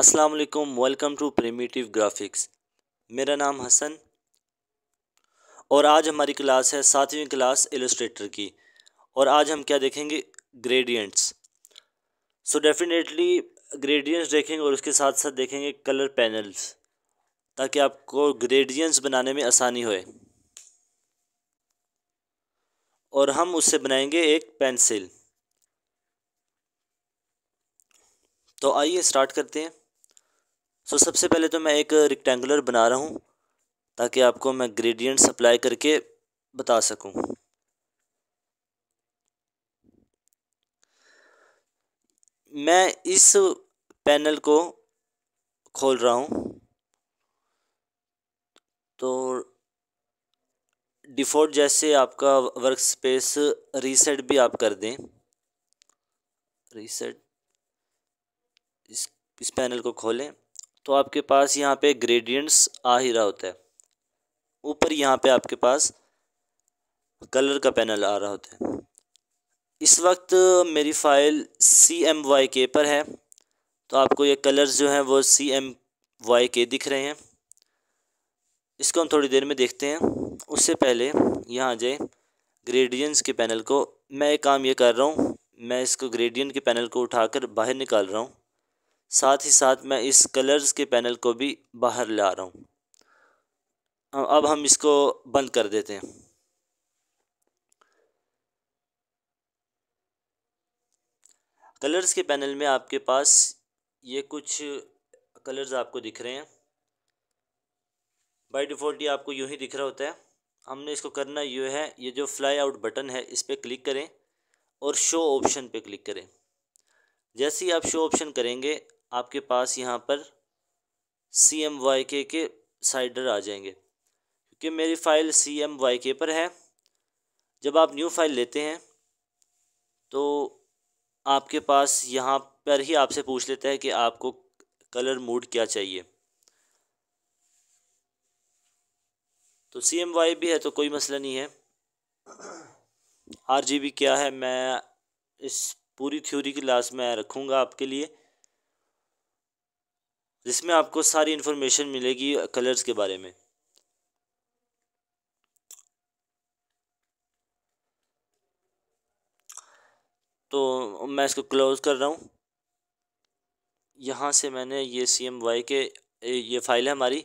अस्सलाम वालेकुम। Welcome to primitive graphics. मेरा नाम हसन और आज हमारी क्लास है 7वीं क्लास इलस्ट्रेटर की। और आज हम क्या देखेंगे? ग्रेडियंट्स। सो डेफिनेटली ग्रेडियंट्स देखेंगे और उसके साथ साथ देखेंगे कलर पैनल्स, ताकि आपको ग्रेडियंट्स बनाने में आसानी होए। और हम उससे बनाएंगे एक पेंसिल। तो आइए स्टार्ट करते हैं। सो सबसे पहले तो मैं एक रेक्टेंगुलर बना रहा हूँ ताकि आपको मैं ग्रेडियंट्स अप्लाई करके बता सकूँ। मैं इस पैनल को खोल रहा हूँ। तो डिफ़ॉल्ट जैसे आपका वर्क स्पेस रीसेट भी आप कर दें। रीसेट, इस पैनल को खोलें तो आपके पास यहाँ पे ग्रेडियंट्स आ ही रहा होता है। ऊपर यहाँ पे आपके पास कलर का पैनल आ रहा होता है। इस वक्त मेरी फ़ाइल CMYK पर है, तो आपको ये कलर्स जो हैं वो CMYK दिख रहे हैं। इसको हम थोड़ी देर में देखते हैं। उससे पहले यहाँ आ जाए ग्रेडियंट्स के पैनल को। मैं एक काम ये कर रहा हूँ, मैं इसको ग्रेडियंट के पैनल को उठाकर बाहर निकाल रहा हूँ, साथ ही साथ मैं इस कलर्स के पैनल को भी बाहर ला रहा हूँ। अब हम इसको बंद कर देते हैं। कलर्स के पैनल में आपके पास ये कुछ कलर्स आपको दिख रहे हैं। बाय डिफ़ॉल्ट ये आपको यूँ ही दिख रहा होता है। हमने इसको करना ये है, ये जो फ्लाई आउट बटन है इस पर क्लिक करें और शो ऑप्शन पे क्लिक करें। जैसे ही आप शो ऑप्शन करेंगे आपके पास यहाँ पर CMYK के साइडर आ जाएंगे, क्योंकि मेरी फ़ाइल CMYK पर है। जब आप न्यू फाइल लेते हैं तो आपके पास यहाँ पर ही आपसे पूछ लेता है कि आपको कलर मोड क्या चाहिए। तो CMY भी है तो कोई मसला नहीं है। RGB क्या है, मैं इस पूरी थ्योरी की क्लास में रखूँगा आपके लिए, जिसमें आपको सारी इन्फॉर्मेशन मिलेगी कलर्स के बारे में। तो मैं इसको क्लोज़ कर रहा हूँ। यहाँ से मैंने ये CMYK ये फ़ाइल है हमारी।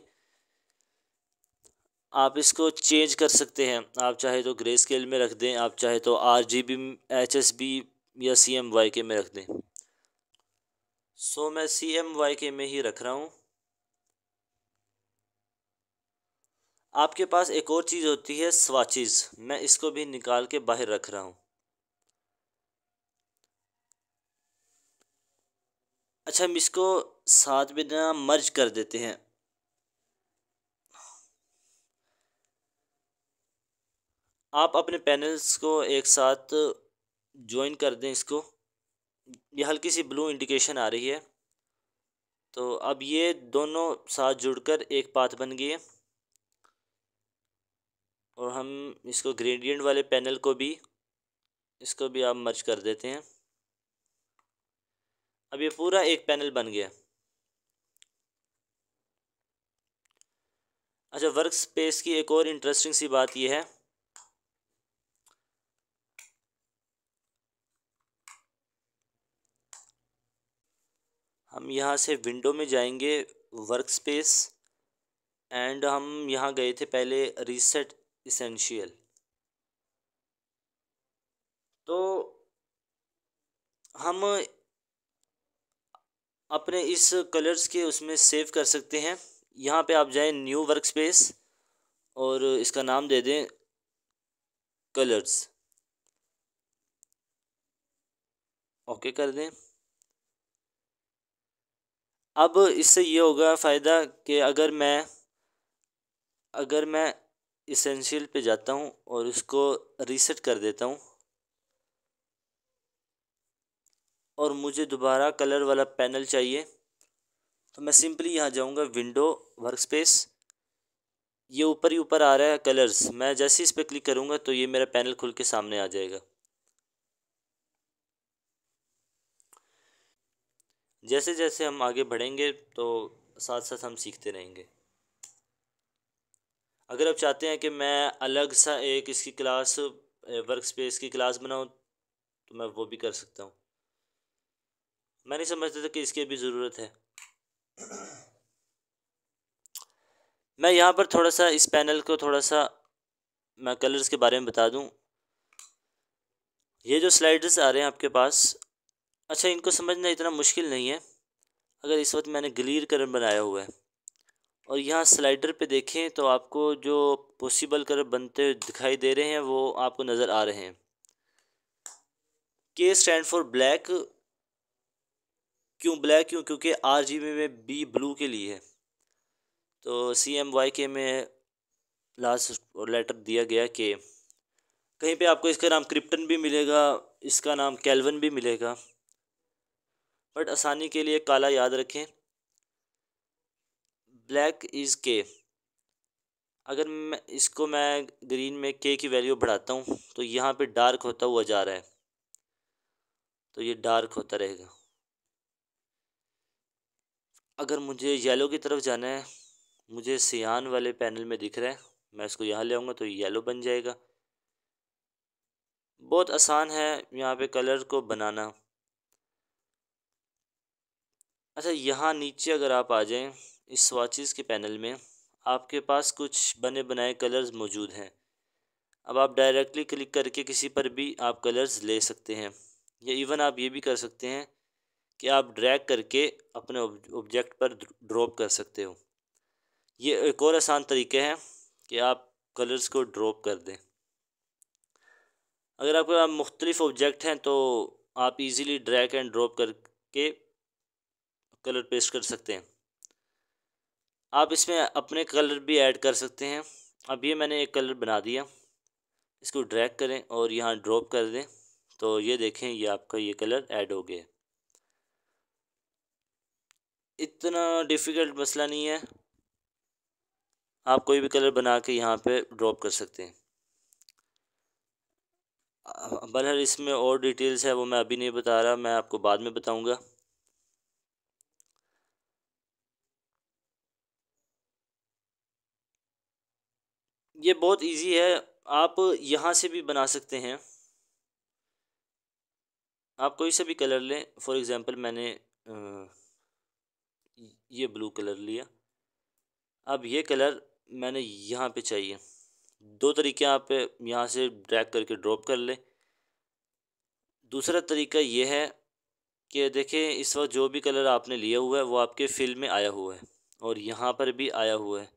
आप इसको चेंज कर सकते हैं। आप चाहे तो ग्रे स्केल में रख दें, आप चाहे तो RGB HSB या CMYK में रख दें। सो मैं CMYK में ही रख रहा हूँ। आपके पास एक और चीज़ होती है स्वाचेस, मैं इसको भी निकाल के बाहर रख रहा हूँ। अच्छा, हम इसको साथ में ना मर्ज कर देते हैं। आप अपने पैनल्स को एक साथ ज्वाइन कर दें। इसको ये हल्की सी ब्लू इंडिकेशन आ रही है, तो अब ये दोनों साथ जुड़कर एक पाथ बन गई है। और हम इसको ग्रेडियंट वाले पैनल को भी, इसको भी आप मर्ज कर देते हैं। अब ये पूरा एक पैनल बन गया। अच्छा, वर्क स्पेस की एक और इंटरेस्टिंग सी बात यह है, हम यहाँ से विंडो में जाएंगे, वर्क स्पेस, एंड हम यहाँ गए थे पहले रीसेट इसेंशियल। तो हम अपने इस कलर्स के उसमें सेव कर सकते हैं। यहाँ पे आप जाएं न्यू वर्क स्पेस और इसका नाम दे दें कलर्स। ओके कर दें। अब इससे ये होगा फ़ायदा कि अगर मैं इसेंशियल पे जाता हूँ और उसको रीसेट कर देता हूँ और मुझे दोबारा कलर वाला पैनल चाहिए, तो मैं सिंपली यहाँ जाऊँगा विंडो वर्क स्पेस। ये ऊपर ही ऊपर आ रहा है कलर्स, मैं जैसे इस पर क्लिक करूँगा तो ये मेरा पैनल खुल के सामने आ जाएगा। जैसे जैसे हम आगे बढ़ेंगे तो साथ साथ हम सीखते रहेंगे। अगर आप चाहते हैं कि मैं अलग सा एक इसकी क्लास, वर्क स्पेस की क्लास बनाऊं, तो मैं वो भी कर सकता हूं। मैं नहीं समझता था कि इसकी भी ज़रूरत है। मैं यहाँ पर थोड़ा सा इस पैनल को थोड़ा सा मैं कलर्स के बारे में बता दूं। ये जो स्लाइडर्स आ रहे हैं आपके पास, अच्छा इनको समझना इतना मुश्किल नहीं है। अगर इस वक्त मैंने ग्लीर कलर बनाया हुआ है और यहाँ स्लाइडर पे देखें तो आपको जो पॉसिबल कलर बनते हुए दिखाई दे रहे हैं वो आपको नज़र आ रहे हैं। के स्टैंड फॉर ब्लैक। क्यों ब्लैक? क्यों? क्योंकि RGB में बी ब्लू के लिए है। तो CMYK में लास्ट लेटर दिया गया के। कहीं पे आपको इसका नाम क्रिप्टन भी मिलेगा, इसका नाम कैल्विन भी मिलेगा, बट आसानी के लिए काला याद रखें। ब्लैक इज़ के। अगर मैं ग्रीन में के की वैल्यू बढ़ाता हूँ तो यहाँ पे डार्क होता हुआ जा रहा है, तो ये डार्क होता रहेगा। अगर मुझे येलो की तरफ जाना है, मुझे सियान वाले पैनल में दिख रहा है, मैं इसको यहाँ ले आऊँगा तो येलो बन जाएगा। बहुत आसान है यहाँ पे कलर को बनाना। अच्छा, यहाँ नीचे अगर आप आ जाएं इस स्वाचेस के पैनल में, आपके पास कुछ बने बनाए कलर्स मौजूद हैं। अब आप डायरेक्टली क्लिक करके किसी पर भी आप कलर्स ले सकते हैं, या इवन आप ये भी कर सकते हैं कि आप ड्रैग करके अपने ऑब्जेक्ट पर ड्रॉप कर सकते हो। ये एक और आसान तरीका है कि आप कलर्स को ड्रॉप कर दें। अगर आपके पास मुख्तलिफ ऑब्जेक्ट हैं तो आप इजीली ड्रैग एंड ड्रॉप करके कलर पेस्ट कर सकते हैं। आप इसमें अपने कलर भी ऐड कर सकते हैं। अब ये मैंने एक कलर बना दिया, इसको ड्रैग करें और यहाँ ड्रॉप कर दें, तो ये देखें ये आपका ये कलर ऐड हो गया। इतना डिफ़िकल्ट मसला नहीं है, आप कोई भी कलर बना के यहाँ पे ड्रॉप कर सकते हैं। बहरहाल इसमें और डिटेल्स है वो मैं अभी नहीं बता रहा, मैं आपको बाद में बताऊँगा। ये बहुत इजी है, आप यहाँ से भी बना सकते हैं। आप कोई सा भी कलर लें, फॉर एग्ज़ाम्पल मैंने ये ब्लू कलर लिया। अब ये कलर मैंने यहाँ पे चाहिए। दो तरीके आप यहाँ से ड्रैग करके ड्रॉप कर लें। दूसरा तरीका ये है कि देखें इस वक्त जो भी कलर आपने लिया हुआ है वो आपके फिल में आया हुआ है, और यहाँ पर भी आया हुआ है,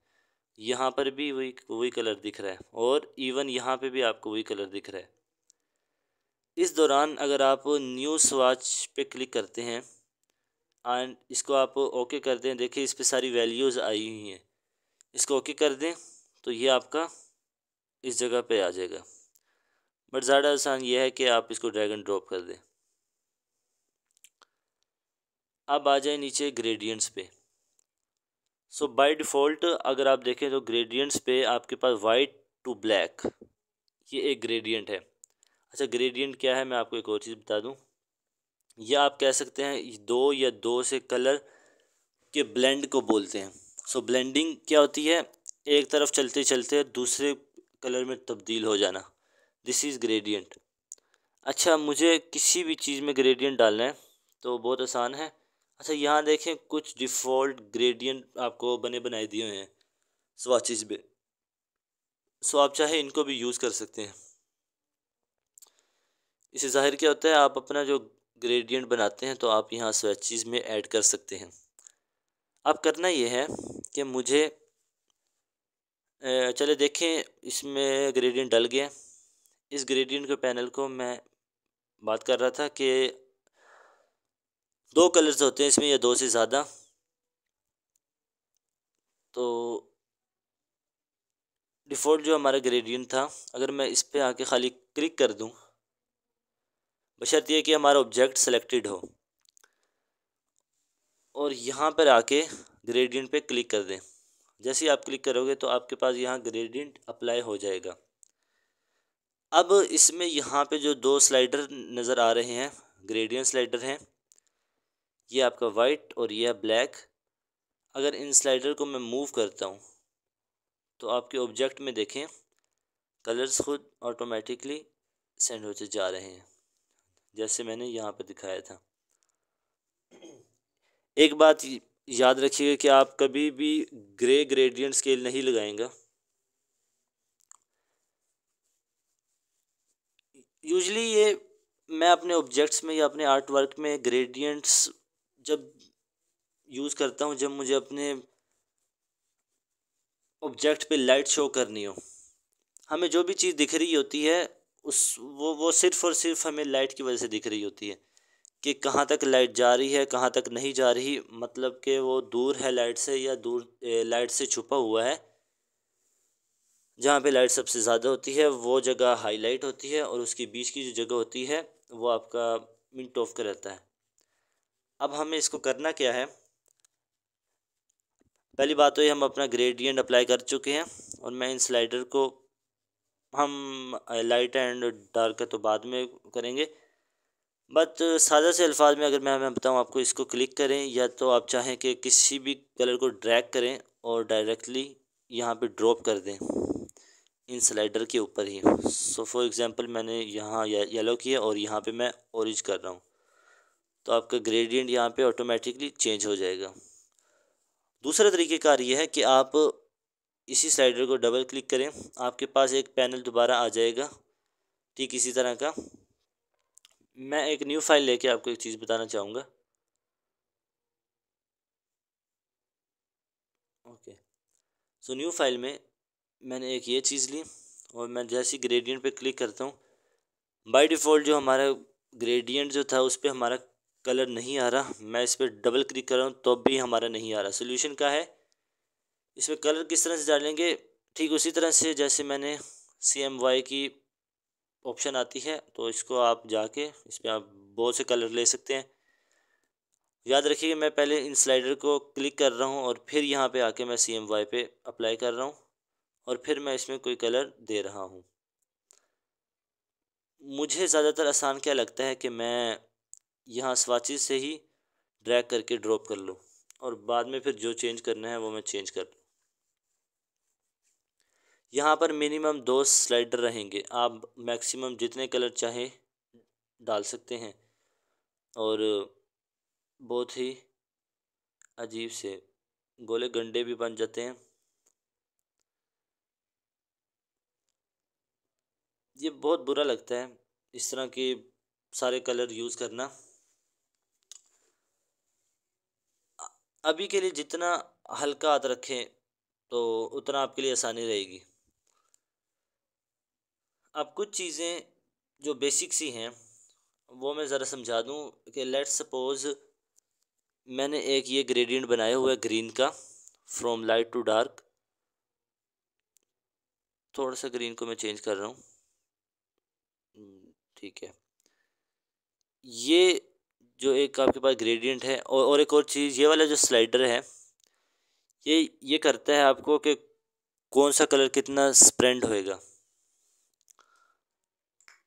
यहाँ पर भी वही वही कलर दिख रहा है, और इवन यहाँ पे भी आपको वही कलर दिख रहा है। इस दौरान अगर आप न्यू स्वाच पे क्लिक करते हैं एंड इसको आप ओके कर दें, देखिए इस पे सारी वैल्यूज़ आई हुई हैं, इसको ओके कर दें तो ये आपका इस जगह पे आ जाएगा। बट ज़्यादा आसान ये है कि आप इसको ड्रैग एंड ड्रॉप कर दें। अब आ जाए नीचे ग्रेडियंट्स पे। सो बाय डिफ़ॉल्ट अगर आप देखें तो ग्रेडियंट्स पे आपके पास वाइट टू ब्लैक, ये एक ग्रेडियंट है। अच्छा, ग्रेडियंट क्या है मैं आपको एक और चीज़ बता दूं। ये आप कह सकते हैं दो या दो से कलर के ब्लेंड को बोलते हैं। सो ब्लेंडिंग क्या होती है? एक तरफ चलते चलते दूसरे कलर में तब्दील हो जाना, दिस इज़ ग्रेडियंट। अच्छा, मुझे किसी भी चीज़ में ग्रेडियंट डालना है तो बहुत आसान है। अच्छा, यहाँ देखें कुछ डिफ़ॉल्ट ग्रेडियंट आपको बने बनाए दिए हुए हैं स्वाचेस पे। सो आप चाहे इनको भी यूज़ कर सकते हैं। इससे ज़ाहिर क्या होता है, आप अपना जो ग्रेडियंट बनाते हैं तो आप यहाँ स्वैचेस में ऐड कर सकते हैं। अब करना ये है कि मुझे चले देखें इसमें ग्रेडियंट डल गया। इस ग्रेडियंट के पैनल को मैं बात कर रहा था कि दो कलर्स होते हैं इसमें या दो से ज़्यादा। तो डिफ़ॉल्ट जो हमारा ग्रेडियंट था, अगर मैं इस पर आके ख़ाली क्लिक कर दूं, बशर्ते ये कि हमारा ऑब्जेक्ट सेलेक्टेड हो, और यहाँ पर आके ग्रेडियंट पे क्लिक कर दें। जैसे ही आप क्लिक करोगे तो आपके पास यहाँ ग्रेडियंट अप्लाई हो जाएगा। अब इसमें यहाँ पे जो दो स्लाइडर नज़र आ रहे हैं, ग्रेडियंट स्लाइडर हैं, ये आपका वाइट और ये है ब्लैक। अगर इन स्लाइडर को मैं मूव करता हूँ तो आपके ऑब्जेक्ट में देखें कलर्स खुद ऑटोमेटिकली सेंड होते जा रहे हैं, जैसे मैंने यहाँ पर दिखाया था। एक बात याद रखिएगा कि आप कभी भी ग्रे ग्रेडियंट स्केल नहीं लगाएंगा। यूजली ये मैं अपने ऑब्जेक्ट्स में या अपने आर्ट वर्क में ग्रेडियंट्स जब यूज़ करता हूँ जब मुझे अपने ऑब्जेक्ट पे लाइट शो करनी हो। हमें जो भी चीज़ दिख रही होती है उस वो सिर्फ़ और सिर्फ हमें लाइट की वजह से दिख रही होती है कि कहाँ तक लाइट जा रही है कहाँ तक नहीं जा रही, मतलब कि वो दूर है लाइट से या दूर लाइट से छुपा हुआ है। जहाँ पे लाइट सबसे ज़्यादा होती है वो जगह हाईलाइट होती है और उसके बीच की जो जगह होती है वो आपका मिंट ऑफ का रहता है। अब हमें इसको करना क्या है, पहली बात तो ये हम अपना ग्रेडियंट अप्लाई कर चुके हैं और मैं इन स्लाइडर को हम लाइट एंड डार्क तो बाद में करेंगे, बट सादा से अल्फाज में अगर मैं बताऊँ आपको, इसको क्लिक करें या तो आप चाहें कि किसी भी कलर को ड्रैग करें और डायरेक्टली यहाँ पे ड्रॉप कर दें इन स्लाइडर के ऊपर ही। सो फॉर एग्ज़ाम्पल मैंने यहाँ येलो किया और यहाँ पे मैं ऑरेंज कर रहा हूँ, तो आपका ग्रेडियंट यहाँ पे ऑटोमेटिकली चेंज हो जाएगा। दूसरा तरीक़ेकार ये है कि आप इसी स्लाइडर को डबल क्लिक करें, आपके पास एक पैनल दोबारा आ जाएगा ठीक इसी तरह का। मैं एक न्यू फाइल लेके आपको एक चीज़ बताना चाहूँगा। ओके, सो न्यू फाइल में मैंने एक ये चीज़ ली और मैं जैसे ग्रेडियंट पे क्लिक करता हूँ, बाय डिफ़ॉल्ट जो हमारा ग्रेडियंट जो था उस पर हमारा कलर नहीं आ रहा। मैं इस पर डबल क्लिक कर रहा हूँ तो भी हमारा नहीं आ रहा। सोल्यूशन क्या है, इसमें कलर किस तरह से डालेंगे, ठीक उसी तरह से जैसे मैंने CMY की ऑप्शन आती है, तो इसको आप जाके इस पर आप बहुत से कलर ले सकते हैं। याद रखिए मैं पहले इन स्लाइडर को क्लिक कर रहा हूँ और फिर यहाँ पे आके मैं CMY पे अप्लाई कर रहा हूँ और फिर मैं इसमें कोई कलर दे रहा हूँ। मुझे ज़्यादातर आसान क्या लगता है कि मैं यहाँ स्वाचेस से ही ड्रैग करके ड्रॉप कर लूँ और बाद में फिर जो चेंज करना है वो मैं चेंज कर लूँ। यहाँ पर मिनिमम 2 स्लाइडर रहेंगे, आप मैक्सिमम जितने कलर चाहें डाल सकते हैं और बहुत ही अजीब से गोले गंडे भी बन जाते हैं। ये बहुत बुरा लगता है इस तरह के सारे कलर यूज़ करना। अभी के लिए जितना हल्का हाथ रखें तो उतना आपके लिए आसानी रहेगी। अब कुछ चीज़ें जो बेसिक सी हैं वो मैं ज़रा समझा दूँ कि लेट्स सपोज़ मैंने एक ये ग्रेडियंट बनाया हुआ है ग्रीन का, फ्रॉम लाइट टू डार्क। थोड़ा सा ग्रीन को मैं चेंज कर रहा हूँ, ठीक है। ये जो एक आपके पास ग्रेडियंट है और एक और चीज़, ये वाला जो स्लाइडर है ये करता है आपको कि कौन सा कलर कितना स्प्रेड होएगा।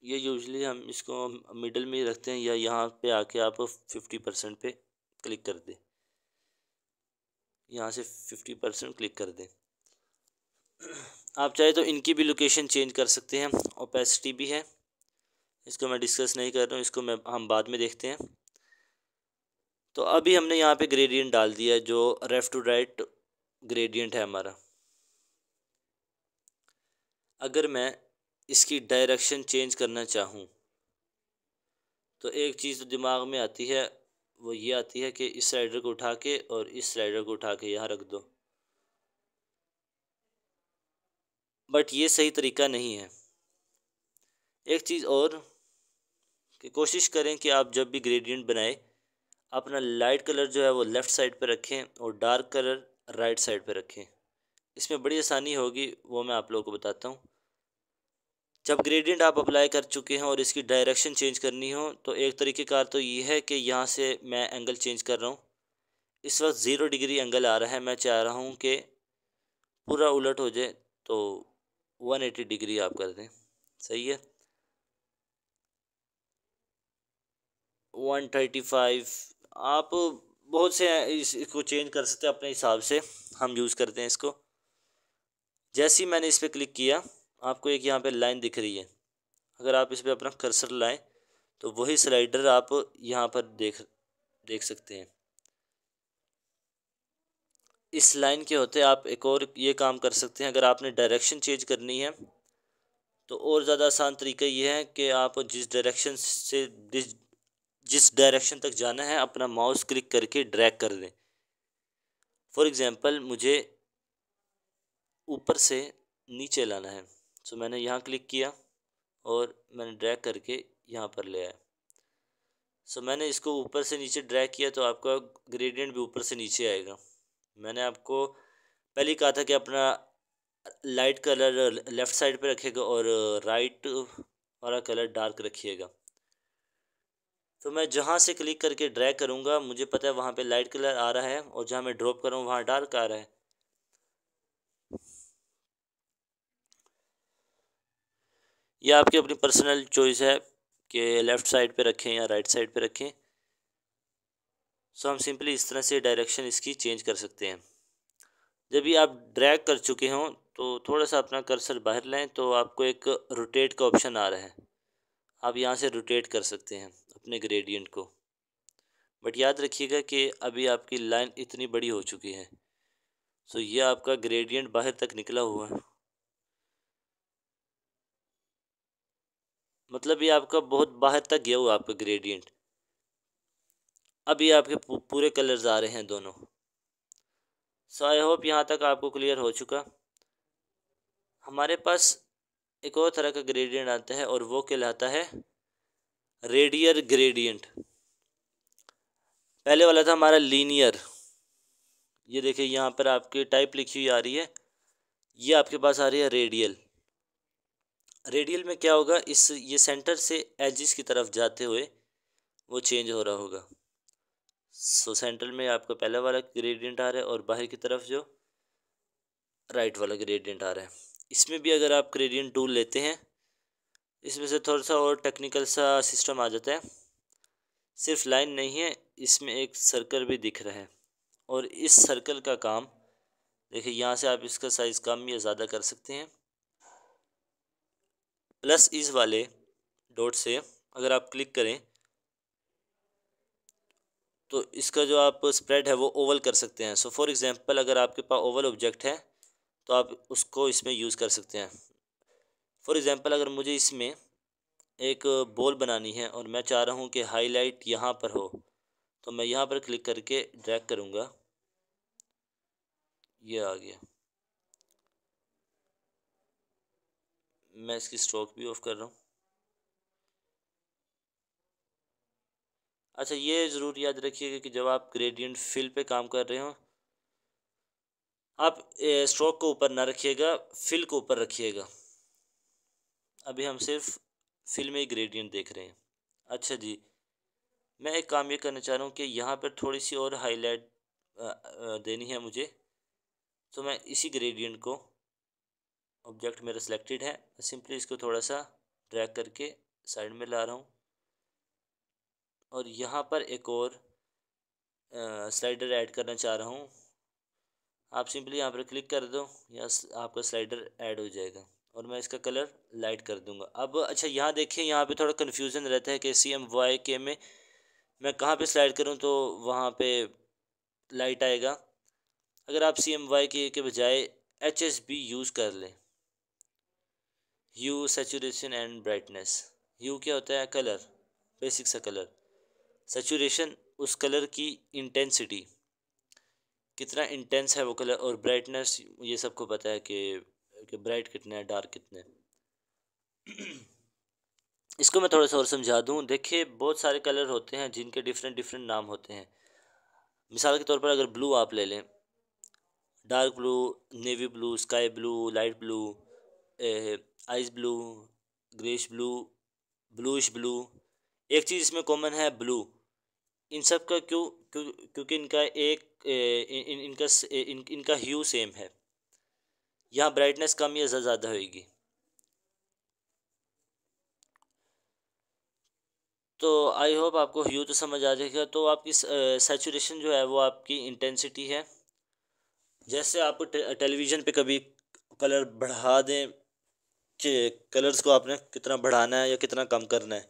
ये यूजुअली हम इसको मिडल में ही रखते हैं या यहाँ पे आके आप 50% पे क्लिक कर दें, यहाँ से 50% क्लिक कर दें। आप चाहे तो इनकी भी लोकेशन चेंज कर सकते हैं, ओपेसिटी भी है, इसको मैं डिस्कस नहीं कर रहा हूँ, इसको हम बाद में देखते हैं। तो अभी हमने यहाँ पे ग्रेडियंट डाल दिया जो लेफ़्ट टू राइट ग्रेडियंट है हमारा। अगर मैं इसकी डायरेक्शन चेंज करना चाहूँ तो एक चीज़ तो दिमाग में आती है, वो ये आती है कि इस स्लाइडर को उठा के और इस स्लाइडर को उठा के यहाँ रख दो, बट ये सही तरीका नहीं है। एक चीज़ और कि कोशिश करें कि आप जब भी ग्रेडियंट बनाएं अपना लाइट कलर जो है वो लेफ़्ट साइड पे रखें और डार्क कलर राइट साइड पे रखें। इसमें बड़ी आसानी होगी, वो मैं आप लोगों को बताता हूँ। जब ग्रेडियंट आप अप्लाई कर चुके हैं और इसकी डायरेक्शन चेंज करनी हो तो एक तरीक़ेकार तो ये है कि यहाँ से मैं एंगल चेंज कर रहा हूँ। इस वक्त 0 डिग्री एंगल आ रहा है, मैं चाह रहा हूँ कि पूरा उलट हो जाए, तो 180 डिग्री आप कर दें, सही है। 135 आप बहुत से इसको चेंज कर सकते हैं अपने हिसाब से, हम यूज़ करते हैं इसको। जैसे ही मैंने इस पर क्लिक किया, आपको एक यहाँ पे लाइन दिख रही है। अगर आप इस पर अपना कर्सर लाएं तो वही स्लाइडर आप यहाँ पर देख सकते हैं। इस लाइन के होते आप एक और ये काम कर सकते हैं, अगर आपने डायरेक्शन चेंज करनी है तो और ज़्यादा आसान तरीका ये है कि आप जिस डायरेक्शन तक जाना है अपना माउस क्लिक करके ड्रैग कर दें। फॉर एग्ज़ाम्पल मुझे ऊपर से नीचे लाना है, तो मैंने यहाँ क्लिक किया और मैंने ड्रैग करके यहाँ पर ले आया। मैंने इसको ऊपर से नीचे ड्रैग किया तो आपका ग्रेडियंट भी ऊपर से नीचे आएगा। मैंने आपको पहले ही कहा था कि अपना लाइट कलर लेफ़्ट साइड पे रखिएगा और राइट वाला कलर डार्क रखिएगा। तो मैं जहाँ से क्लिक करके ड्रैग करूँगा मुझे पता है वहाँ पे लाइट कलर आ रहा है, और जहाँ मैं ड्रॉप करूँ वहाँ डार्क आ रहा है। यह आपकी अपनी पर्सनल चॉइस है कि लेफ़्ट साइड पे रखें या राइट साइड पे रखें। हम सिंपली इस तरह से डायरेक्शन इसकी चेंज कर सकते हैं। जब भी आप ड्रैग कर चुके हों तो थोड़ा सा अपना कर्सर बाहर लें तो आपको एक रोटेट का ऑप्शन आ रहा है। आप यहाँ से रोटेट कर सकते हैं अपने ग्रेडियंट को। बट याद रखिएगा कि अभी आपकी लाइन इतनी बड़ी हो चुकी है, ये आपका ग्रेडियंट बाहर तक निकला हुआ है। मतलब ये आपका बहुत बाहर तक गया हुआ आपका ग्रेडियंट। अब ये आपके पूरे कलर्स आ रहे हैं दोनों। आई होप यहाँ तक आपको क्लियर हो चुका। हमारे पास एक और तरह का ग्रेडियंट आता है और वो कहलाता है रेडियल ग्रेडियंट। पहले वाला था हमारा लीनियर। ये देखिए यहाँ पर आपकी टाइप लिखी हुई आ रही है, ये आपके पास आ रही है रेडियल। रेडियल में क्या होगा, ये सेंटर से एजिस की तरफ जाते हुए वो चेंज हो रहा होगा। सेंटर में आपका पहला वाला ग्रेडियंट आ रहा है और बाहर की तरफ जो राइट वाला ग्रेडियंट आ रहा है। इसमें भी अगर आप ग्रेडियंट टूल लेते हैं, इसमें से थोड़ा सा और टेक्निकल सा सिस्टम आ जाता है। सिर्फ लाइन नहीं है, इसमें एक सर्कल भी दिख रहा है, और इस सर्कल का काम देखिए यहाँ से आप इसका साइज़ कम या ज़्यादा कर सकते हैं। प्लस इस वाले डॉट से अगर आप क्लिक करें तो इसका जो आप स्प्रेड है वो ओवल कर सकते हैं। फॉर एग्जांपल अगर आपके पास ओवल ऑब्जेक्ट है तो आप उसको इसमें यूज़ कर सकते हैं। फॉर एग्जांपल अगर मुझे इसमें एक बॉल बनानी है और मैं चाह रहा हूँ कि हाईलाइट यहाँ पर हो, तो मैं यहाँ पर क्लिक करके ड्रैग करूँगा, ये आ गया। मैं इसकी स्ट्रोक भी ऑफ कर रहा हूँ। अच्छा, ये ज़रूर याद रखिएगा कि जब आप ग्रेडियंट फिल पे काम कर रहे हो, आप स्ट्रोक को ऊपर ना रखिएगा, फिल को ऊपर रखिएगा। अभी हम सिर्फ फिल में ही ग्रेडियंट देख रहे हैं। अच्छा जी, मैं एक काम ये करना चाह रहा हूँ कि यहाँ पर थोड़ी सी और हाईलाइट देनी है मुझे। तो मैं इसी ग्रेडियंट को, ऑब्जेक्ट मेरा सिलेक्टेड है, सिंपली इसको थोड़ा सा ड्रैग करके साइड में ला रहा हूँ, और यहाँ पर एक और स्लाइडर ऐड करना चाह रहा हूँ। आप सिंपली यहाँ पर क्लिक कर दो, या आपका स्लाइडर ऐड हो जाएगा, और मैं इसका कलर लाइट कर दूंगा। अब अच्छा यहाँ देखिए, यहाँ पे थोड़ा कन्फ्यूज़न रहता है कि CMYK में मैं कहाँ पे स्लाइड करूँ तो वहाँ पे लाइट आएगा। अगर आप CMYK के बजाय HSB यूज़ कर लें, ह्यू सैचुरेशन एंड ब्राइटनेस। ह्यू क्या होता है, कलर, बेसिक सा कलर। सैचुरेशन उस कलर की इंटेंसिटी, कितना इंटेंस है वो कलर, और ब्राइटनेस ये सबको पता है कि ब्राइट कितना है, डार्क कितना है। इसको मैं थोड़ा सा और समझा दूँ। देखिए बहुत सारे कलर होते हैं जिनके डिफरेंट डिफरेंट नाम होते हैं। मिसाल के तौर पर अगर ब्लू आप ले लें, dark blue, navy blue, sky blue, light blue, ice blue, greyish blue, bluish blue. एक चीज़ इसमें कॉमन है, ब्लू। इन सब का क्योंकि इनका एक इनका ह्यू सेम है। यहाँ ब्राइटनेस कम या ज़्यादा होगी। तो आई होप आपको ह्यू तो समझ आ जाएगा। तो आपकी सैचुरेशन जो है वो आपकी इंटेंसिटी है। जैसे आप टेलीविज़न पे कभी कलर बढ़ा दें कि कलर्स को आपने कितना बढ़ाना है या कितना कम करना है,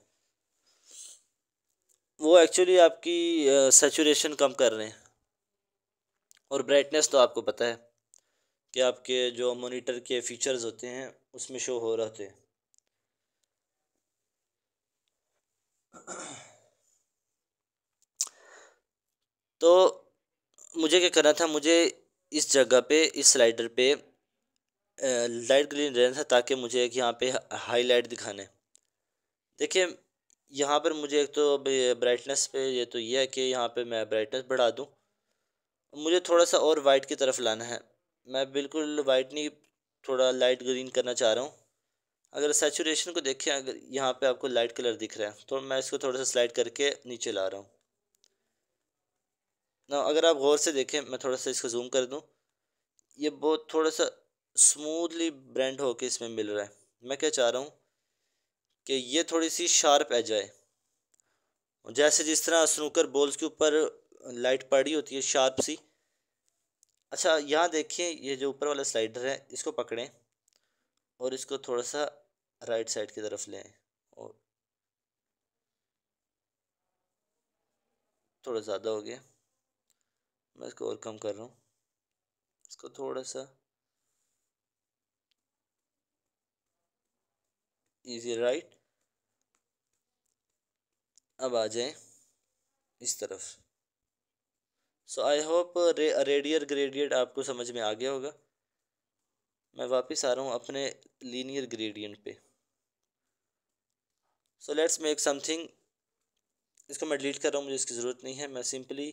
वो एक्चुअली आपकी सैचुरेशन कम कर रहे हैं। और ब्राइटनेस तो आपको पता है कि आपके जो मॉनिटर के फीचर्स होते हैं उसमें शो हो रहे होते हैं। तो मुझे क्या करना था, मुझे इस जगह पे इस स्लाइडर पे लाइट ग्रीन रहना था ताकि मुझे एक यहाँ पे हाईलाइट दिखाना है। देखिए यहाँ पर मुझे एक तो ब्राइटनेस पे ये है कि यहाँ पे मैं ब्राइटनेस बढ़ा दूँ। मुझे थोड़ा सा और वाइट की तरफ लाना है। मैं बिल्कुल वाइट नहीं, थोड़ा लाइट ग्रीन करना चाह रहा हूँ। अगर सैचुरेशन को देखें, अगर यहाँ पे आपको लाइट कलर दिख रहा है तो मैं इसको थोड़ा सा स्लाइड करके नीचे ला रहा हूँ ना। अगर आप गौर से देखें, मैं थोड़ा सा इसको जूम कर दूँ, ये बहुत थोड़ा सा स्मूथली ब्लेंड होके इसमें मिल रहा है। मैं क्या चाह रहा हूँ कि ये थोड़ी सी शार्प एज आए, जैसे जिस तरह स्नूकर बॉल्स के ऊपर लाइट पड़ी होती है शार्प सी। अच्छा यहाँ देखिए, ये जो ऊपर वाला स्लाइडर है इसको पकड़ें और इसको थोड़ा सा राइट साइड की तरफ लें और थोड़ा ज़्यादा हो गया, मैं इसको और कम कर रहा हूँ, इसको थोड़ा सा इजी राइट। अब आ जाएं इस तरफ। सो आई होप रेडियर ग्रेडियंट आपको समझ में आ गया होगा। मैं वापस आ रहा हूँ अपने लीनियर ग्रेडियंट पे। So let's make something. इसको मैं डिलीट कर रहा हूँ, मुझे इसकी ज़रूरत नहीं है। मैं सिंपली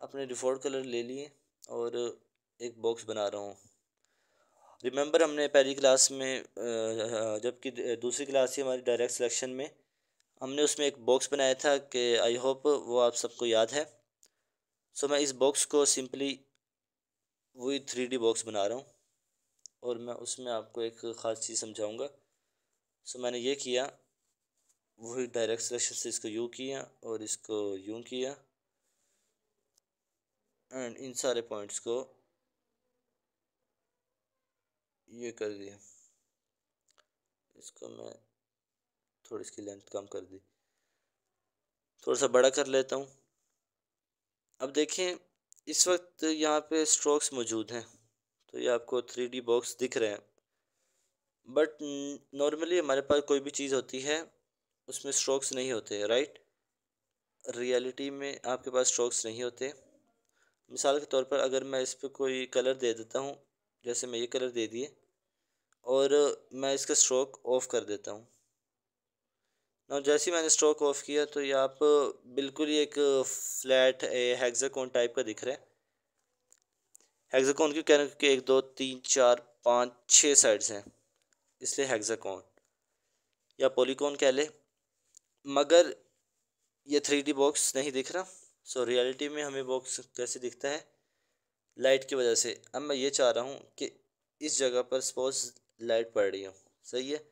अपने डिफ़ॉल्ट कलर ले लिए और एक बॉक्स बना रहा हूँ। रिमेंबर हमने पहली क्लास में जबकि दूसरी क्लास थी हमारी डायरेक्ट सिलेक्शन में, हमने उसमें एक बॉक्स बनाया था कि आई होप वो आप सबको याद है। सो मैं इस बॉक्स को सिंपली वही 3D बॉक्स बना रहा हूँ और मैं उसमें आपको एक ख़ास चीज़ समझाऊँगा। सो मैंने ये किया, वही डायरेक्ट सिलेक्शन से इसको यूँ किया और इसको यूँ किया एंड इन सारे पॉइंट्स को ये कर दिया। इसको मैं थोड़ी इसकी लेंथ कम कर दी, थोड़ा सा बड़ा कर लेता हूँ। अब देखें इस वक्त यहाँ पे स्ट्रोक्स मौजूद हैं, तो ये आपको 3D बॉक्स दिख रहे हैं। बट नॉर्मली हमारे पास कोई भी चीज़ होती है उसमें स्ट्रोक्स नहीं होते, राइट। रियलिटी में आपके पास स्ट्रोक्स नहीं होते। मिसाल के तौर पर अगर मैं इस पर कोई कलर दे देता हूँ, जैसे मैं ये कलर दे दिए और मैं इसका स्ट्रोक ऑफ कर देता हूँ ना, जैसे ही मैंने स्ट्रोक ऑफ किया तो ये आप बिल्कुल ही एक फ्लैट हेक्सागोन टाइप का दिख रहा है। हेक्सागोन क्यों कह रहे हैं, क्योंकि 1 2 3 4 5 6 साइड्स हैं, इसलिए हेक्सागोन या पॉलीगॉन कह ले। मगर ये 3D बॉक्स नहीं दिख रहा। सो रियलिटी में हमें बॉक्स कैसे दिखता है, लाइट की वजह से। अब मैं ये चाह रहा हूँ कि इस जगह पर सपोज लाइट पड़ रही हो, सही है,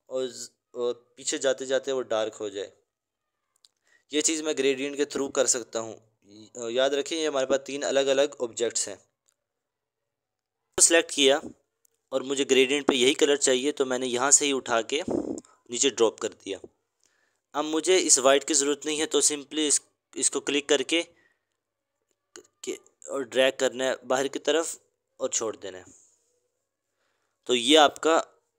और पीछे जाते जाते वो डार्क हो जाए। ये चीज़ मैं ग्रेडियंट के थ्रू कर सकता हूँ। याद रखिए ये हमारे पास 3 अलग अलग ऑब्जेक्ट्स हैं। तो सिलेक्ट किया और मुझे ग्रेडियंट पे यही कलर चाहिए, तो मैंने यहाँ से ही उठा के नीचे ड्रॉप कर दिया। अब मुझे इस वाइट की ज़रूरत नहीं है, तो सिंपली इसको क्लिक करके और ड्रैग करना है बाहर की तरफ और छोड़ देना है। तो ये आपका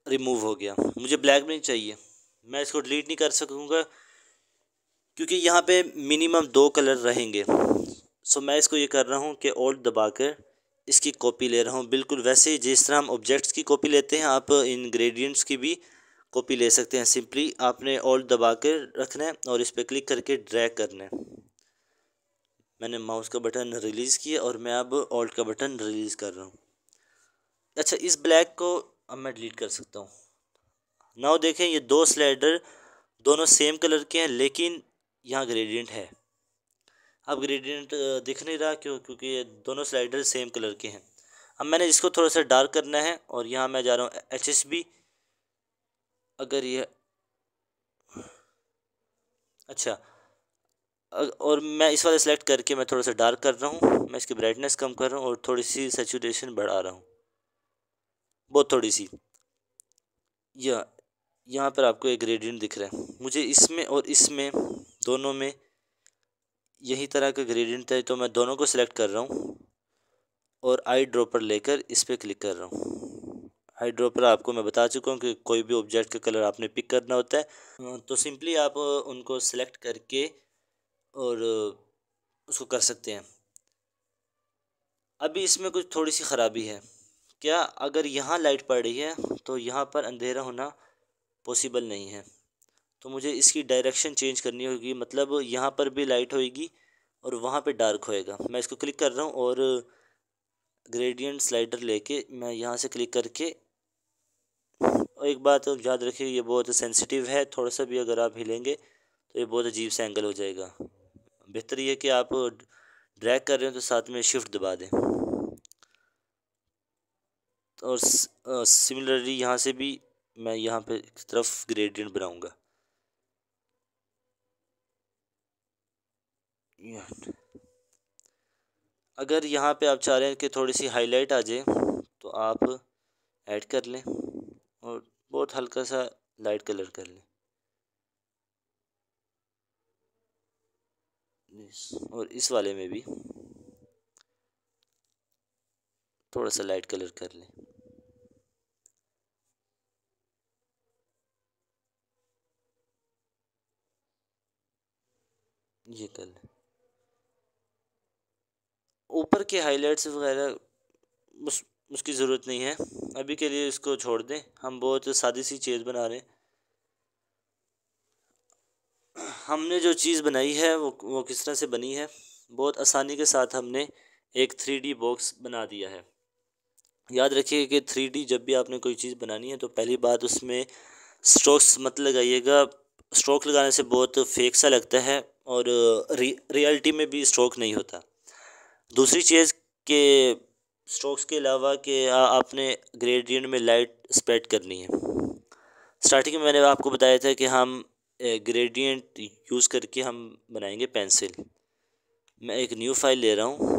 रिमूव हो गया। मुझे ब्लैक भी नहीं चाहिए, मैं इसको डिलीट नहीं कर सकूँगा क्योंकि यहाँ पे मिनिमम 2 कलर रहेंगे। सो मैं इसको ये कर रहा हूँ कि ऑल्ट दबा कर इसकी कॉपी ले रहा हूँ, बिल्कुल वैसे ही जिस तरह हम ऑब्जेक्ट्स की कॉपी लेते हैं आप इन ग्रेडियंट्स की भी कॉपी ले सकते हैं। सिंपली आपने ऑल्ट दबा कर रखना है और इस पर क्लिक करके ड्रैग करना है। मैंने माउस का बटन रिलीज़ किया और मैं अब ऑल्ट का बटन रिलीज़ कर रहा हूँ। अच्छा इस ब्लैक को अब मैं डिलीट कर सकता हूँ। नाउ देखें ये 2 स्लाइडर दोनों सेम कलर के हैं, लेकिन यहाँ ग्रेडियंट है। अब ग्रेडियंट दिख नहीं रहा, क्योंकि ये दोनों स्लाइडर सेम कलर के हैं। अब मैंने इसको थोड़ा सा डार्क करना है और यहाँ मैं जा रहा हूँ HSB। अगर ये अच्छा, और मैं इस वाले सेलेक्ट करके मैं थोड़ा सा डार्क कर रहा हूँ, मैं इसकी ब्राइटनेस कम कर रहा हूँ और थोड़ी सी सेचुरेशन बढ़ा रहा हूँ, बहुत थोड़ी सी। या यहाँ पर आपको एक ग्रेडियंट दिख रहा है, मुझे इसमें और इसमें दोनों में यही तरह का ग्रेडियंट है, तो मैं दोनों को सिलेक्ट कर रहा हूँ और आई ड्रॉपर लेकर इस पर क्लिक कर रहा हूँ। आई ड्रॉपर आपको मैं बता चुका हूँ कि कोई भी ऑब्जेक्ट का कलर आपने पिक करना होता है, तो सिंपली आप उनको सेलेक्ट करके और उसको कर सकते हैं। अभी इसमें कुछ थोड़ी सी ख़राबी है, क्या अगर यहाँ लाइट पड़ रही है तो यहाँ पर अंधेरा होना पॉसिबल नहीं है, तो मुझे इसकी डायरेक्शन चेंज करनी होगी, मतलब यहाँ पर भी लाइट होएगी और वहाँ पे डार्क होएगा। मैं इसको क्लिक कर रहा हूँ और ग्रेडियंट स्लाइडर लेके मैं यहाँ से क्लिक करके, और एक बात याद रखिए ये बहुत सेंसिटिव है, थोड़ा सा भी अगर आप हिलेंगे तो ये बहुत अजीब सा एंगल हो जाएगा। बेहतर ये कि आप ड्रैग कर रहे हो तो साथ में शिफ्ट दबा दें। और सिमिलरली यहाँ से भी मैं यहाँ पे तरफ ग्रेडियंट बनाऊँगा। अगर यहाँ पे आप चाह रहे हैं कि थोड़ी सी हाईलाइट आ जाए तो आप ऐड कर लें और बहुत हल्का सा लाइट कलर कर लें, और इस वाले में भी थोड़ा सा लाइट कलर कर लें। ये कर लें। ऊपर के हाइलाइट्स वगैरह उसकी ज़रूरत नहीं है, अभी के लिए इसको छोड़ दें, हम बहुत सादी सी चीज़ बना रहे हैं। हमने जो चीज़ बनाई है वो किस तरह से बनी है, बहुत आसानी के साथ हमने एक 3D बॉक्स बना दिया है। याद रखिए कि 3D जब भी आपने कोई चीज़ बनानी है तो पहली बात उसमें स्ट्रोक्स मत लगाइएगा, स्ट्रोक लगाने से बहुत फेक सा लगता है और रियलिटी में भी स्ट्रोक नहीं होता। दूसरी चीज़ के स्ट्रोक्स के अलावा कि आपने ग्रेडियंट में लाइट स्प्रेड करनी है। स्टार्टिंग में मैंने आपको बताया था कि हम ग्रेडियंट यूज़ करके हम बनाएंगे पेंसिल। मैं एक न्यू फाइल ले रहा हूँ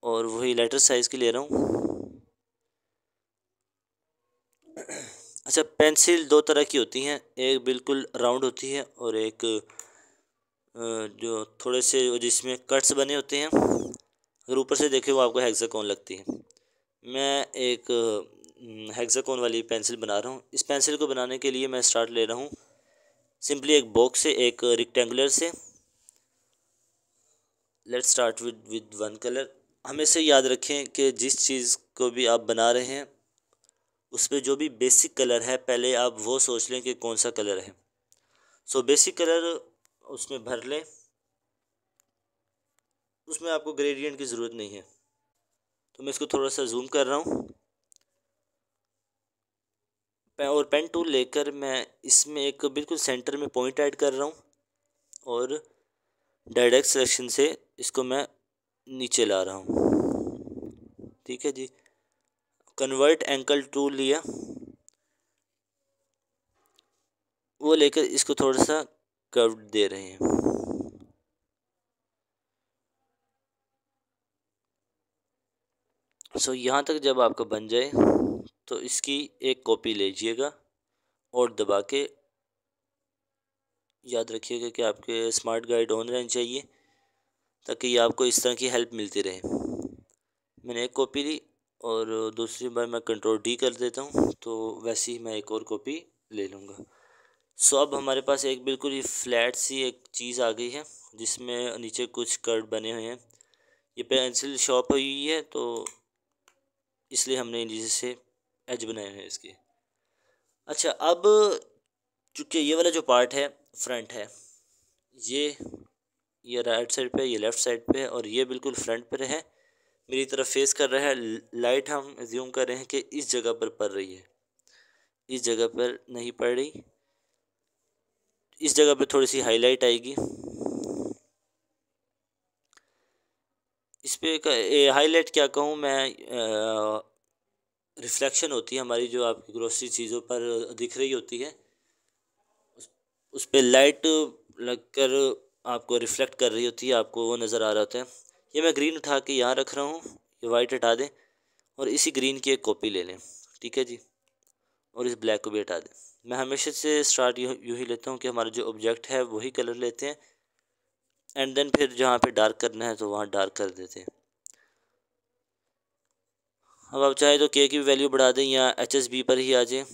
और वही लेटर साइज़ की ले रहा हूँ। अच्छा, पेंसिल दो तरह की होती हैं, एक बिल्कुल राउंड होती है और एक जो थोड़े से जिसमें कट्स बने होते हैं, अगर ऊपर से देखे वो आपको हेक्सागोन लगती है। मैं एक हेक्सागोन वाली पेंसिल बना रहा हूँ। इस पेंसिल को बनाने के लिए मैं स्टार्ट ले रहा हूँ सिंपली एक बॉक्स से, एक रेक्टेंगुलर से। Let's start with one colour. हमेशा याद रखें कि जिस चीज़ को भी आप बना रहे हैं उस पर जो भी बेसिक कलर है पहले आप वो सोच लें कि कौन सा कलर है। सो बेसिक कलर उसमें भर लें, उसमें आपको ग्रेडियंट की ज़रूरत नहीं है। तो मैं इसको थोड़ा सा जूम कर रहा हूँ और पेन टूल लेकर मैं इसमें एक बिल्कुल सेंटर में पॉइंट ऐड कर रहा हूँ और डायरेक्ट सिलेक्शन से इसको मैं नीचे ला रहा हूँ। ठीक है जी, कन्वर्ट एंगल टूल लिया, वो लेकर इसको थोड़ा सा कर्व दे रहे हैं। सो यहाँ तक जब आपका बन जाए तो इसकी एक कॉपी लीजिएगा और दबा के, याद रखिएगा कि आपके स्मार्ट गाइड ऑन रहनी चाहिए ताकि ये आपको इस तरह की हेल्प मिलती रहे। मैंने एक कॉपी ली और दूसरी बार मैं कंट्रोल डी कर देता हूँ तो वैसे ही मैं एक और कॉपी ले लूँगा। सो अब हमारे पास एक बिल्कुल ही फ्लैट सी एक चीज़ आ गई है जिसमें नीचे कुछ कर्व बने हुए हैं। ये पेंसिल शॉर्प हुई है तो इसलिए हमने नीचे से एज बनाए हैं इसके। अच्छा, अब चूँकि ये वाला जो पार्ट है फ्रंट है, ये ये राइट साइड पे, ये लेफ़्ट साइड पे है और ये बिल्कुल फ्रंट पर है, मेरी तरफ फेस कर रहा है। लाइट हम एज्यूम कर रहे हैं कि इस जगह पर पड़ रही है, इस जगह पर नहीं पड़ रही, इस जगह पे थोड़ी सी हाईलाइट आएगी। इस पे हाईलाइट क्या कहूँ मैं, रिफ्लेक्शन होती है हमारी जो आपकी ग्रोसरी चीज़ों पर दिख रही होती है, उस पर लाइट लगकर आपको रिफ्लेक्ट कर रही होती है, आपको वो नज़र आ रहा होता है। ये मैं ग्रीन उठा के यहाँ रख रहा हूँ, ये वाइट हटा दें और इसी ग्रीन की एक कॉपी ले लें, ठीक है जी। और इस ब्लैक को भी हटा दें। मैं हमेशा से स्टार्ट यूँ ही लेता हूँ कि हमारा जो ऑब्जेक्ट है वही कलर लेते हैं, एंड देन फिर जहाँ पे डार्क करना है तो वहाँ डार्क कर देते हैं। अब आप चाहे तो के की वैल्यू बढ़ा दें या HSB पर ही आ जाए।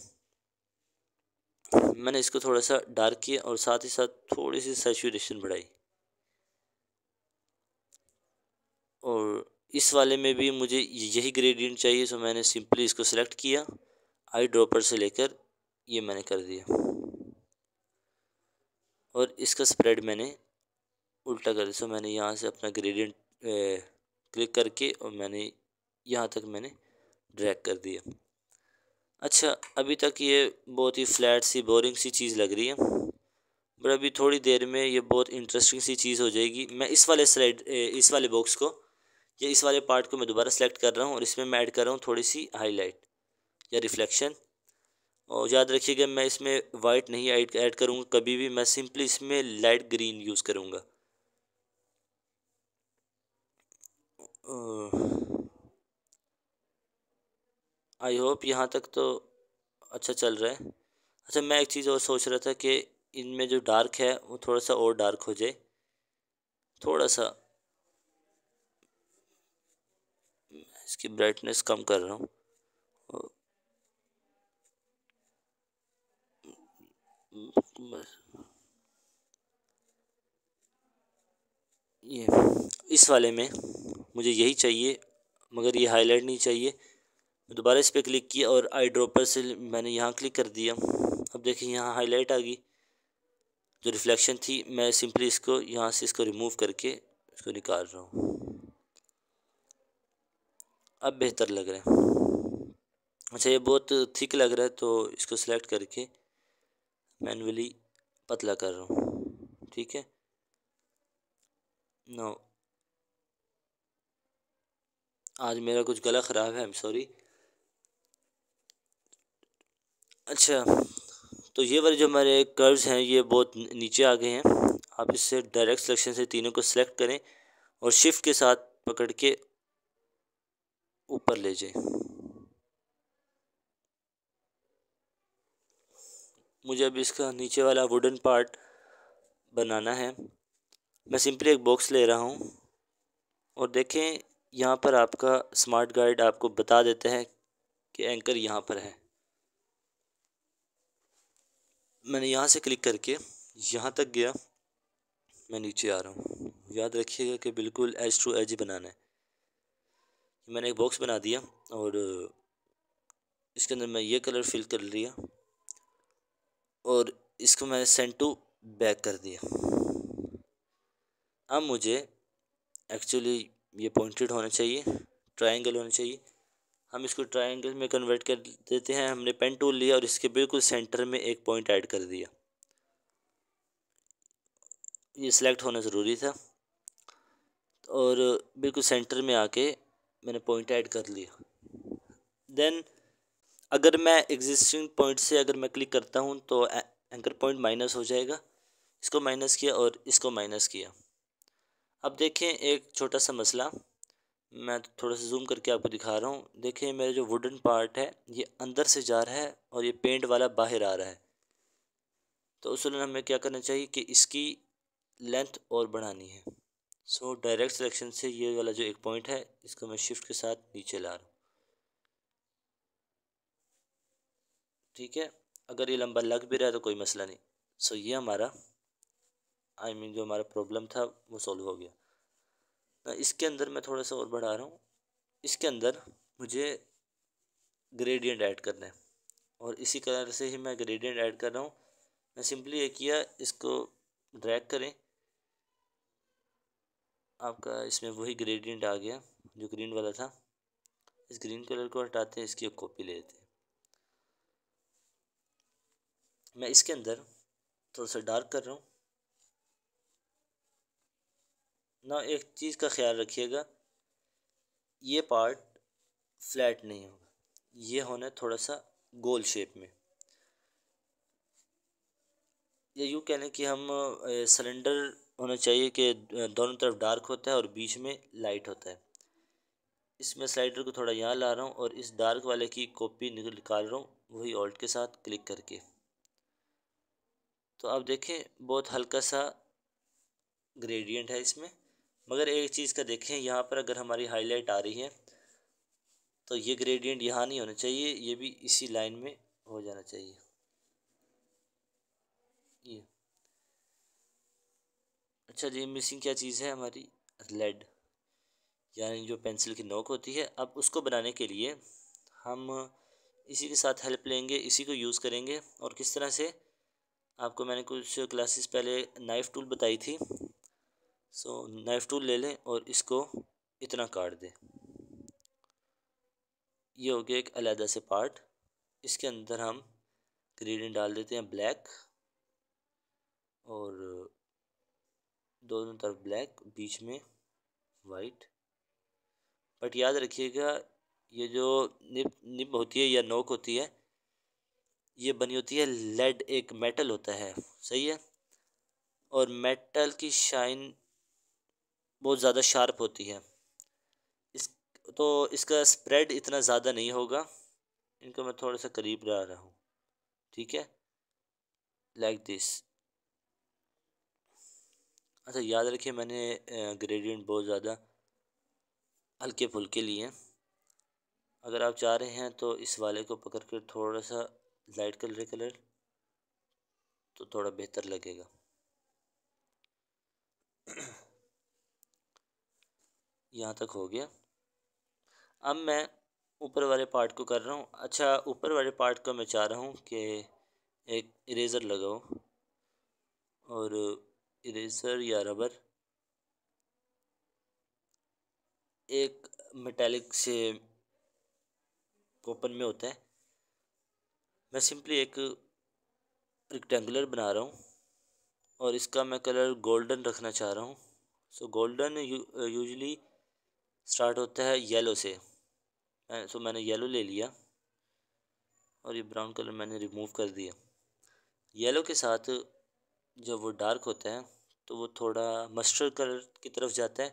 मैंने इसको थोड़ा सा डार्क किया और साथ ही साथ थोड़ी सी सैचुरेशन बढ़ाई। और इस वाले में भी मुझे यही ग्रेडियंट चाहिए, सो मैंने सिंपली इसको सेलेक्ट किया, आई ड्रॉपर से लेकर ये मैंने कर दिया और इसका स्प्रेड मैंने उल्टा कर दिया। सो मैंने यहाँ से अपना ग्रेडियंट क्लिक करके और मैंने यहाँ तक मैंने ड्रैग कर दिया। अच्छा, अभी तक ये बहुत ही फ्लैट सी बोरिंग सी चीज़ लग रही है, बट अभी थोड़ी देर में ये बहुत इंटरेस्टिंग सी चीज़ हो जाएगी। मैं इस वाले बॉक्स को या इस वाले पार्ट को मैं दोबारा सेलेक्ट कर रहा हूँ और इसमें मैं ऐड कर रहा हूँ थोड़ी सी हाईलाइट या रिफ्लेक्शन। और याद रखिएगा, मैं इसमें वाइट नहीं ऐड करूँगा कभी भी, मैं सिंपली इसमें लाइट ग्रीन यूज़ करूँगा। आई होप यहाँ तक तो अच्छा चल रहा है। अच्छा, मैं एक चीज़ और सोच रहा था कि इनमें जो डार्क है वो थोड़ा सा और डार्क हो जाए, थोड़ा सा इसकी ब्राइटनेस कम कर रहा हूँ। बस ये इस वाले में मुझे यही चाहिए, मगर ये हाईलाइट नहीं चाहिए। मैं दोबारा इस पर क्लिक किया और आई ड्रॉपर से मैंने यहाँ क्लिक कर दिया। अब देखिए यहाँ हाईलाइट आ गई, जो रिफ्लेक्शन थी मैं सिंपली इसको यहाँ से इसको रिमूव करके इसको निकाल रहा हूँ। अब बेहतर लग रहा है। अच्छा, ये बहुत थिक लग रहा है तो इसको सिलेक्ट करके मैन्युअली पतला कर रहा हूँ, ठीक है। नो, आज मेरा कुछ गला ख़राब है, आई एम सॉरी। अच्छा, तो ये वाले जो हमारे कर्व्स हैं ये बहुत नीचे आ गए हैं। आप इससे डायरेक्ट सिलेक्शन से तीनों को सिलेक्ट करें और शिफ्ट के साथ पकड़ के ऊपर ले जाएं। मुझे अब इसका नीचे वाला वुडन पार्ट बनाना है। मैं सिंपली एक बॉक्स ले रहा हूँ और देखें यहाँ पर आपका स्मार्ट गाइड आपको बता देता है कि एंकर यहाँ पर है। मैंने यहाँ से क्लिक करके यहाँ तक गया, मैं नीचे आ रहा हूँ। याद रखिएगा कि बिल्कुल एज टू एज बनाना है। मैंने एक बॉक्स बना दिया और इसके अंदर मैं ये कलर फिल कर लिया और इसको मैंने सेंड टू बैक कर दिया। अब मुझे एक्चुअली ये पॉइंटेड होना चाहिए, ट्रायंगल होना चाहिए। हम इसको ट्रायंगल में कन्वर्ट कर देते हैं। हमने पेन टूल लिया और इसके बिल्कुल सेंटर में एक पॉइंट ऐड कर दिया। ये सिलेक्ट होना ज़रूरी था और बिल्कुल सेंटर में आके मैंने पॉइंट ऐड कर लिया। देन अगर मैं एग्जिस्टिंग पॉइंट से अगर मैं क्लिक करता हूँ तो एंकर पॉइंट माइनस हो जाएगा। इसको माइनस किया और इसको माइनस किया। अब देखें एक छोटा सा मसला, मैं थोड़ा सा जूम करके आपको दिखा रहा हूँ। देखें मेरा जो वुडन पार्ट है ये अंदर से जा रहा है और ये पेंट वाला बाहर आ रहा है। तो उस वक्त हमें क्या करना चाहिए कि इसकी लेंथ और बढ़ानी है। सो डायरेक्ट सिलेक्शन से ये वाला जो एक पॉइंट है इसको मैं शिफ्ट के साथ नीचे ला रहा हूँ, ठीक है। अगर ये लंबा लग भी रहा है तो कोई मसला नहीं। सो ये हमारा जो हमारा प्रॉब्लम था वो सॉल्व हो गया ना। इसके अंदर मैं थोड़ा सा और बढ़ा रहा हूँ। इसके अंदर मुझे ग्रेडियंट ऐड करना है और इसी कलर से ही मैं ग्रेडियंट ऐड कर रहा हूँ। मैं सिंपली ये किया, इसको ड्रैग करें, आपका इसमें वही ग्रेडियंट आ गया जो ग्रीन वाला था। इस ग्रीन कलर को हटाते हैं, इसकी एक कॉपी ले लेते हैं। मैं इसके अंदर थोड़ा सा डार्क कर रहा हूँ ना। एक चीज़ का ख्याल रखिएगा, ये पार्ट फ्लैट नहीं होगा, ये होना थोड़ा सा गोल शेप में। या यूँ कह लें कि हम सिलेंडर होना चाहिए कि दोनों तरफ डार्क होता है और बीच में लाइट होता है। इसमें स्लाइडर को थोड़ा यहाँ ला रहा हूँ और इस डार्क वाले की कॉपी निकाल रहा हूँ, वही ऑल्ट के साथ क्लिक करके। तो आप देखें बहुत हल्का सा ग्रेडियंट है इसमें। मगर एक चीज़ का देखें, यहाँ पर अगर हमारी हाईलाइट आ रही है तो ये ग्रेडियंट यहाँ नहीं होना चाहिए, ये भी इसी लाइन में हो जाना चाहिए। ये अच्छा जी, मिसिंग क्या चीज़ है हमारी? लेड, यानी जो पेंसिल की नोक होती है। अब उसको बनाने के लिए हम इसी के साथ हेल्प लेंगे, इसी को यूज़ करेंगे। और किस तरह से, आपको मैंने कुछ क्लासेस पहले नाइफ़ टूल बताई थी। सो नाइफ़ टूल ले लें और इसको इतना काट दें। ये हो गया एक अलग से पार्ट। इसके अंदर हम ग्रेडियंट डाल देते हैं ब्लैक, और दोनों तरफ ब्लैक, बीच में वाइट। बट याद रखिएगा, ये जो निब निब होती है या नोक होती है, ये बनी होती है लेड, एक मेटल होता है, सही है। और मेटल की शाइन बहुत ज़्यादा शार्प होती है। इस तो इसका स्प्रेड इतना ज़्यादा नहीं होगा। इनको मैं थोड़ा सा करीब ला रहा हूँ, ठीक है, लाइक दिस। अच्छा याद रखिए, मैंने ग्रेडियंट बहुत ज़्यादा हल्के फुल्के लिए हैं। अगर आप चाह रहे हैं तो इस वाले को पकड़ कर थोड़ा सा लाइट कलर तो थोड़ा बेहतर लगेगा। यहाँ तक हो गया। अब मैं ऊपर वाले पार्ट को कर रहा हूँ। अच्छा, ऊपर वाले पार्ट को मैं चाह रहा हूँ कि एक इरेज़र लगाओ, और इरेज़र या रबर एक मेटालिक से ओपन में होता है। मैं सिंपली एक रेक्टेंगुलर बना रहा हूँ और इसका मैं कलर गोल्डन रखना चाह रहा हूँ। सो गोल्डन यूजली स्टार्ट होता है येलो से। सो मैंने येलो ले लिया और ये ब्राउन कलर मैंने रिमूव कर दिया। येलो के साथ जब वो डार्क होता है तो वो थोड़ा मस्टर्ड कलर की तरफ जाता है।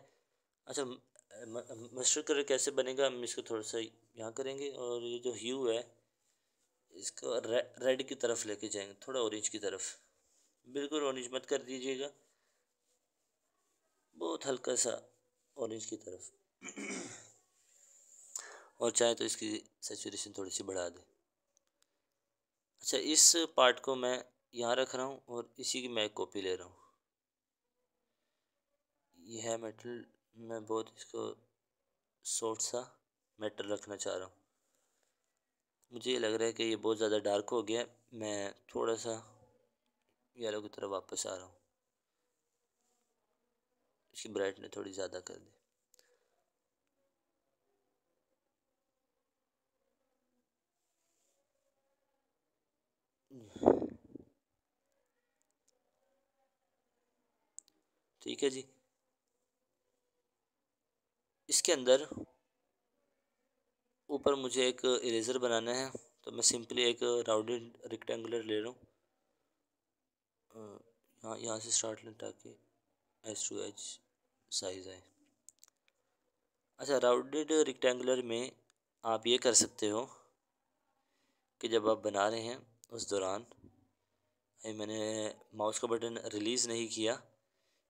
अच्छा, मस्टर्ड कलर कैसे बनेगा, हम इसको थोड़ा सा यहाँ करेंगे और ये जो ह्यू है इसको रेड की तरफ लेके जाएंगे, थोड़ा ऑरेंज की तरफ। बिल्कुल ऑरेंज मत कर दीजिएगा, बहुत हल्का सा ऑरेंज की तरफ। और चाहे तो इसकी सेचुरेशन थोड़ी सी बढ़ा दें। अच्छा, इस पार्ट को मैं यहाँ रख रहा हूँ और इसी की मैं एक कॉपी ले रहा हूँ। ये है मेटल, मैं बहुत इसको सॉफ्ट सा मेटल रखना चाह रहा हूँ। मुझे ये लग रहा है कि ये बहुत ज़्यादा डार्क हो गया, मैं थोड़ा सा येलो की तरफ वापस आ रहा हूँ। इसकी ब्राइटनेस थोड़ी ज़्यादा कर दी। ठीक है जी। इसके अंदर ऊपर मुझे एक इरेज़र बनाना है, तो मैं सिंपली एक राउंडेड रेक्टेंगुलर ले रहा हूँ। यहाँ यहाँ से स्टार्ट लें ताकि एच टू एच साइज़ आए। अच्छा, राउंडेड रेक्टेंगुलर में आप ये कर सकते हो कि जब आप बना रहे हैं उस दौरान, मैंने माउस का बटन रिलीज़ नहीं किया,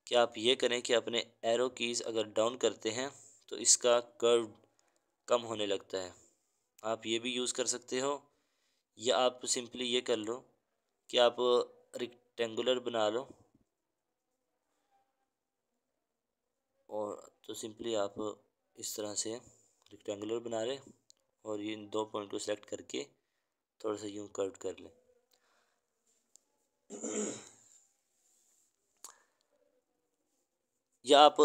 कि आप ये करें कि अपने एरो कीज़ अगर डाउन करते हैं तो इसका कर्व कम होने लगता है। आप ये भी यूज़ कर सकते हो, या आप सिंपली ये कर लो कि आप रेक्टेंगुलर बना लो, और तो सिंपली आप इस तरह से रेक्टेंगुलर बना लें और इन दो पॉइंट को सेलेक्ट करके थोड़ा सा यूँ कर्व कर लें। या आप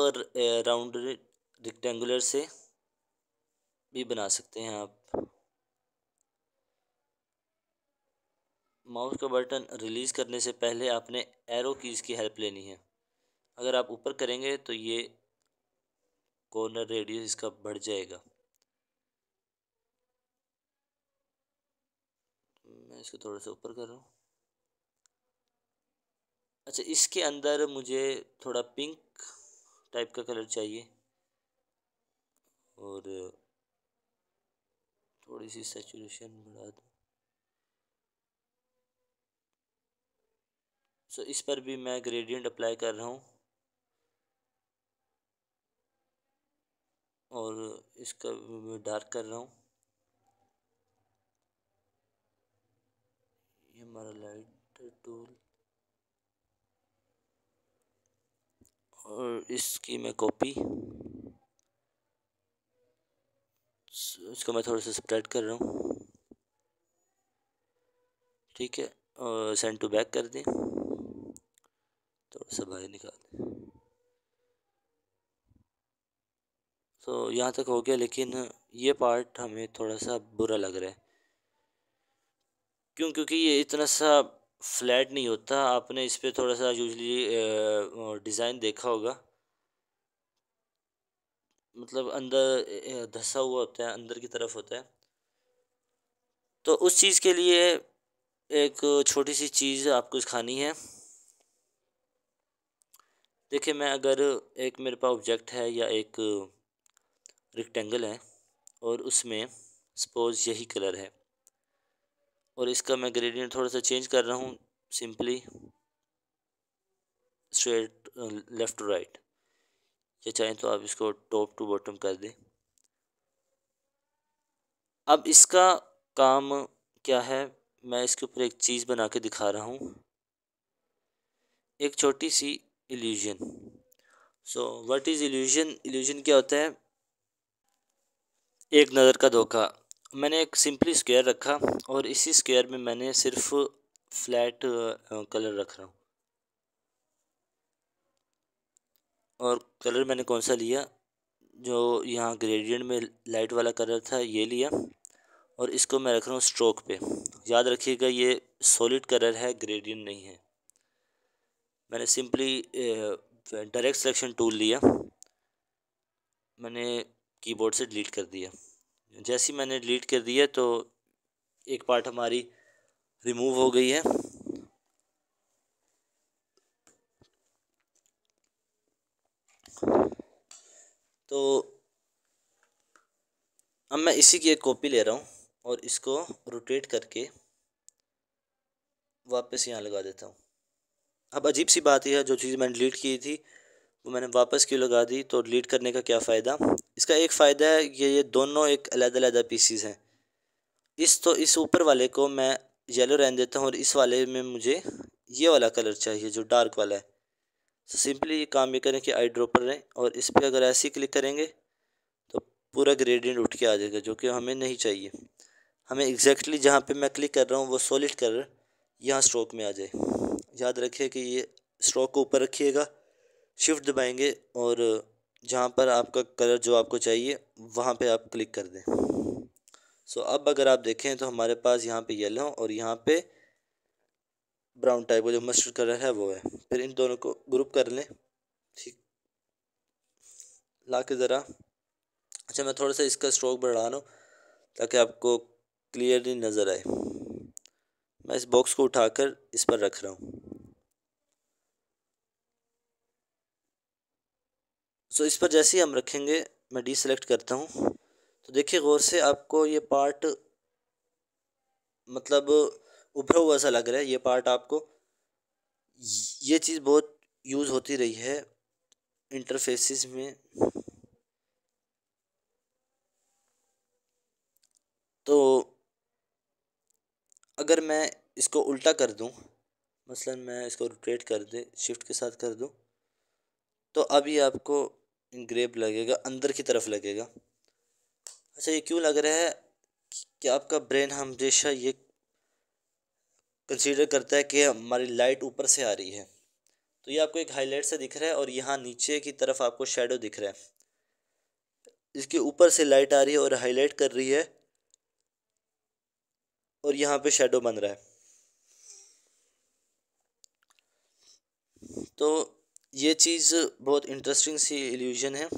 राउंड रेक्टेंगुलर से भी बना सकते हैं। आप माउस का बटन रिलीज़ करने से पहले आपने एरो कीज़ की हेल्प लेनी है। अगर आप ऊपर करेंगे तो ये कॉर्नर रेडियस इसका बढ़ जाएगा। मैं इसको थोड़ा सा ऊपर कर रहा हूँ। अच्छा, इसके अंदर मुझे थोड़ा पिंक टाइप का कलर चाहिए और थोड़ी सी सैचुरेशन बढ़ा दूँ। सो इस पर भी मैं ग्रेडियंट अप्लाई कर रहा हूँ और इसका भी डार्क कर रहा हूँ। ये हमारा लाइट टूल और इसकी मैं कॉपी, इसको मैं थोड़ा सा स्प्रेड कर रहा हूँ। ठीक है, और सेंड टू बैक कर दें, थोड़ा सा बाहर निकाल दें। तो यहाँ तक हो गया, लेकिन ये पार्ट हमें थोड़ा सा बुरा लग रहा है। क्यों? क्योंकि ये इतना सा फ्लैट नहीं होता। आपने इस पे थोड़ा सा यूजली डिज़ाइन देखा होगा, मतलब अंदर धंसा हुआ होता है, अंदर की तरफ होता है। तो उस चीज़ के लिए एक छोटी सी चीज़ आपको सिखानी है। देखिए, मैं अगर एक मेरे पास ऑब्जेक्ट है या एक रेक्टेंगल है और उसमें सपोज यही कलर है और इसका मैं ग्रेडियंट थोड़ा सा चेंज कर रहा हूँ, simply straight left to right, या चाहें तो आप इसको टॉप टू बॉटम कर दें। अब इसका काम क्या है, मैं इसके ऊपर एक चीज़ बना के दिखा रहा हूँ, एक छोटी सी illusion. So what is illusion? Illusion क्या होता है? एक नज़र का धोखा। मैंने एक सिंपली स्क्वायर रखा और इसी स्क्वायर में मैंने सिर्फ फ्लैट कलर रख रहा हूँ। और कलर मैंने कौन सा लिया? जो यहाँ ग्रेडियंट में लाइट वाला कलर था, ये लिया और इसको मैं रख रहा हूँ स्ट्रोक पे। याद रखिएगा, ये सॉलिड कलर है, ग्रेडियंट नहीं है। मैंने सिंपली डायरेक्ट सिलेक्शन टूल लिया, मैंने कीबोर्ड से डिलीट कर दिया। जैसे ही मैंने डिलीट कर दिया तो एक पार्ट हमारी रिमूव हो गई है। तो अब मैं इसी की एक कॉपी ले रहा हूँ और इसको रोटेट करके वापस यहाँ लगा देता हूँ। अब अजीब सी बात यह है, जो चीज़ मैंने डिलीट की थी वो मैंने वापस क्यों लगा दी? तो डिलीट करने का क्या फ़ायदा? इसका एक फ़ायदा है कि ये दोनों एक अलग-अलग पीसीज हैं। इस ऊपर वाले को मैं येलो रहने देता हूँ और इस वाले में मुझे ये वाला कलर चाहिए जो डार्क वाला है। तो सिंपली ये काम ये करें कि आई ड्रॉपर रहें और इस पर अगर ऐसे ही क्लिक करेंगे तो पूरा ग्रेडियंट उठ के आ जाएगा, जो कि हमें नहीं चाहिए। हमें एग्जैक्टली जहाँ पे मैं क्लिक कर रहा हूँ वो सॉलिड कलर यहाँ स्ट्रोक में आ जाए। याद रखिए कि ये स्ट्रोक को ऊपर रखिएगा, शिफ्ट दबाएंगे और जहाँ पर आपका कलर जो आपको चाहिए वहाँ पे आप क्लिक कर दें। सो अब अगर आप देखें तो हमारे पास यहाँ पे येलो और यहाँ पे ब्राउन टाइप का जो मस्टर्ड कलर है वो है। फिर इन दोनों को ग्रुप कर लें, ठीक, ला के ज़रा। अच्छा, मैं थोड़ा सा इसका स्ट्रोक बढ़ा रहा हूँ ताकि आपको क्लियरली नज़र आए। मैं इस बॉक्स को उठाकर इस पर रख रहा हूँ। सो इस पर जैसे ही हम रखेंगे, मैं डी सेलेक्ट करता हूँ तो देखिए गौर से, आपको ये पार्ट मतलब उभरा हुआ सा लग रहा है। ये पार्ट आपको, ये चीज़ बहुत यूज़ होती रही है इंटरफेसिस में। तो अगर मैं इसको उल्टा कर दूं, मसलन मैं इसको रोटेट कर दे, शिफ्ट के साथ कर दूं, तो अभी आपको इंग्रेव लगेगा, अंदर की तरफ लगेगा। अच्छा, ये क्यों लग रहा है? कि आपका ब्रेन हमेशा ये कंसीडर करता है कि हमारी लाइट ऊपर से आ रही है। तो ये आपको एक हाईलाइट से दिख रहा है और यहाँ नीचे की तरफ आपको शेडो दिख रहा है। इसके ऊपर से लाइट आ रही है और हाईलाइट कर रही है और यहाँ पे शेडो बन रहा है। तो ये चीज़ बहुत इंटरेस्टिंग सी इल्यूजन है।